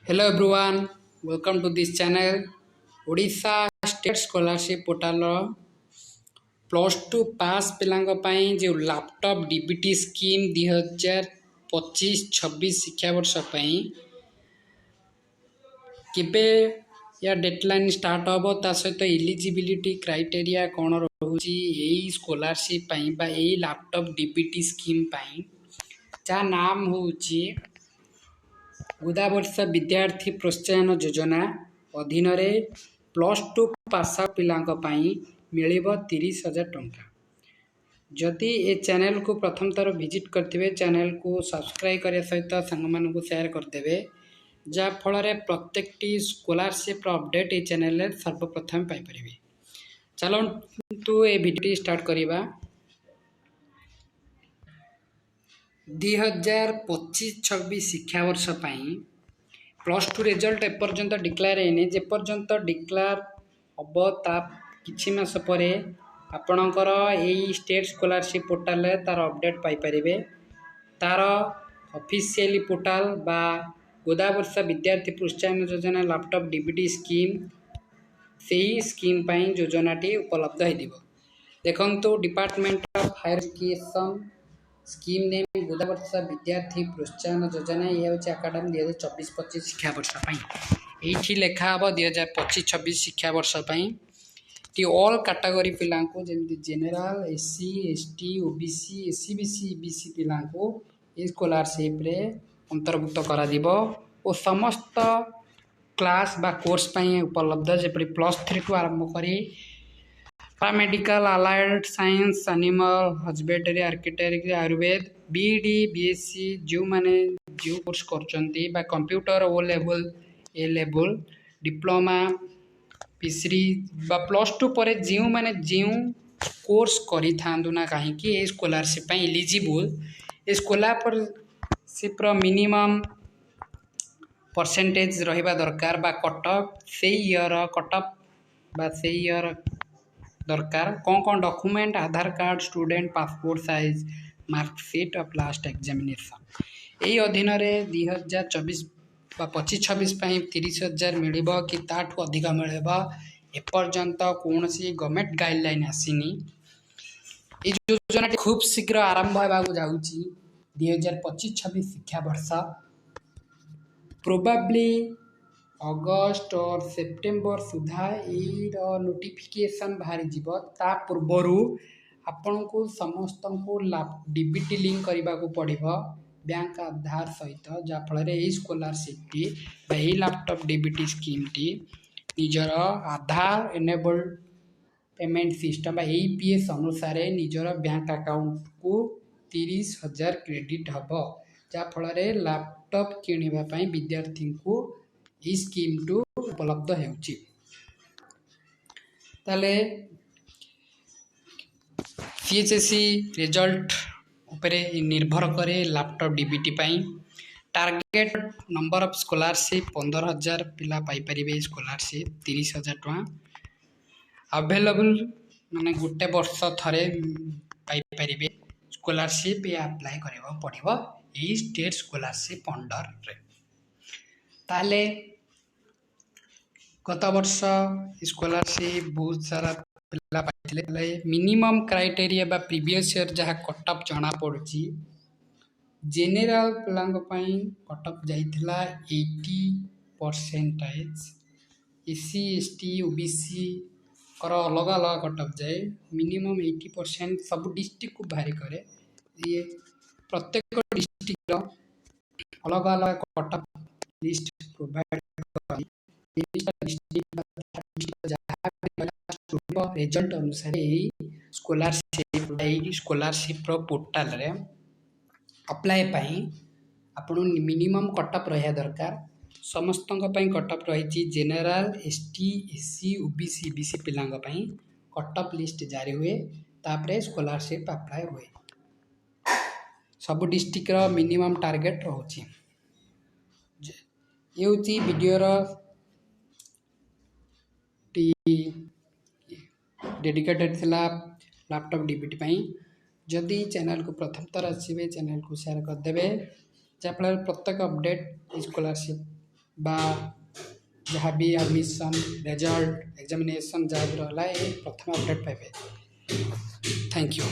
Hello everyone, welcome to this channel. Odisha State Scholarship Portal +2 पास पिलांग पई जो laptop DBT scheme 2025-26 शिक्षा वर्ष पई केबे या डेडलाइन स्टार्ट होबो ता सहित एलिजिबिलिटी क्राइटेरिया कोन रहउची एई स्कॉलरशिप पई बा एई लैपटॉप डीबीटी स्कीम पई जा नाम होउची गोदावर्ष विद्यार्थी प्रोत्साहन योजना अधीन +2 पास पिलांक पई मिलिबो 30,000 टंका। जदि ए चैनल को प्रथम थर विजिट करथिबे चैनल को सब्सक्राइब करे सहित संग मान को शेयर करदेबे जा फल प्रत्येक स्कॉलरशिप अपडेट ए चैनल सर्वप्रथम पाई परिबे। चलो तो ए वीडियो स्टार्ट करिबा। 2025-26 शिक्षा वर्ष पई +2 रिजल्ट एपर्यंत डिक्लेयर हैनी जेपर्यंत डिक्लेयर हम ता किछि मास परे आपणकर एई स्टेट स्कॉलरशिप पोर्टल तार अपडेट पाई परिबे। तार ऑफिशियली पोर्टल बा गोदावर्ष विद्यार्थी प्रोत्साहन योजना लैपटॉप डीबीटी स्कीम सेही स्कीम पई योजनाटी उपलब्ध हेदिबो। देखंतु department of higher education scheme name Godabarish विद्यार्थी प्रोत्साहन योजना ये हूँ एकाडेमी 2024-25 शिक्षा वर्ष ये लेखा हम 2025-26 शिक्षा वर्ष टी ऑल कैटेगरी पिला जमी general SC ST OBC SCBC EBC पिला ये स्कॉलरशिप रे अंतर्भुक्त कर समस्त क्लास बा कोर्स उपलब्ध जपरी +3 टू आरंभ करी paramedical allied science animal husbandry architect Ayurveda BD BSc जो माने जो कोर्स करचंती बा computer O level A level diploma PC बा +2 पर जो माने जो कोर्स करी थांदु ना कहीं कि ए स्कॉलरशिप पे एलिजिबल ए स्कॉलरशिप रो मिनिमम परसेंटेज रहिबा दरकार बा कटअप से ईयर कटअप बा से ईयर दरकार कौन document Aadhaar card student passport size marksheet of last examination यही अधीन 2024-25-26 30,000 मिल कि ताठू अधिक मिल एपर्यंत कौन सी गवर्नमेंट गाइडलाइन आसीनी। ये योजना खूब शीघ्र आरंभ होगा जाऊँगी 2025-26 शिक्षा वर्ष प्रोबेबली अगस्ट और सेप्टेम्बर सुधा ये नोटिफिकेशन बाहरी जीव ता पूर्वर आपण को समस्त को डीबीटी लिंक करने को पड़ो बैंक आधार सहित जहाँफल स्कॉलरशिप टी लैपटॉप डीबीटी स्कीम टी निजर Aadhaar enabled payment system EPS अनुसार निजर बैंक अकाउंट को 30,000 क्रेडिट हम जहाँफल लैपटॉप किणवाई विद्यार्थी को ये स्कीम टू उपलब्ध होउची। ताले सीएचएससी रिजल्ट उपरे निर्भर करे laptop DBT pi target number of scholarship 15,000 पिला पाई परिबे स्कॉलरशिप 30,000 टका अवेलेबल माने गोटे वर्ष थरे पाई परिबे स्कॉलरशिप ये अप्लाई करबा पड़िबो ए स्टेट स्कॉलरशिप अंडर रे। ताले गत वर्ष स्कॉलरशिप बहुत सारा पिला पाइले मिनिमम क्राइटेरिया बा प्रीवियस ईयर जहाँ कटअप जना पड़ी जेनेल पिला कटअप जाइथिला 80% एससी एसटी ओबीसी कर अलग अलग कटअप जाए मिनिमम 80% सब डिस्ट्रिक्ट को भारी करे ये प्रत्येक डिस्ट्रिक्ट अलग अलग कटअप लिस्ट प्रोवाइड रिजल्ट अनुसार स्कॉलरशिप पोर्टल रे अप्लाई पाई आपन मिनिमम कटअप रहा दरकार समस्त कटअप रही general ST SC OBC EBC पिला कटअप लिस्ट जारी हुए तापर स्कॉलरशिप अप्लाई हुए सब डिस्ट्रिक्ट रो मिनिमम टारगेट रोची ये होची वीडियोर डेडिकेटेड थिला लैपटॉप डीबीटी पाई जदि चैनल को प्रथम थर आसवे चैनल को शेयर करदे जहाँफल प्रत्येक अपडेट स्कॉलरशिप बा जहाँ भी एडमिशन रिजल्ट एग्जामिनेशन जहाँ भी रहा ये प्रथम अपडेट पाइबे। Thank you.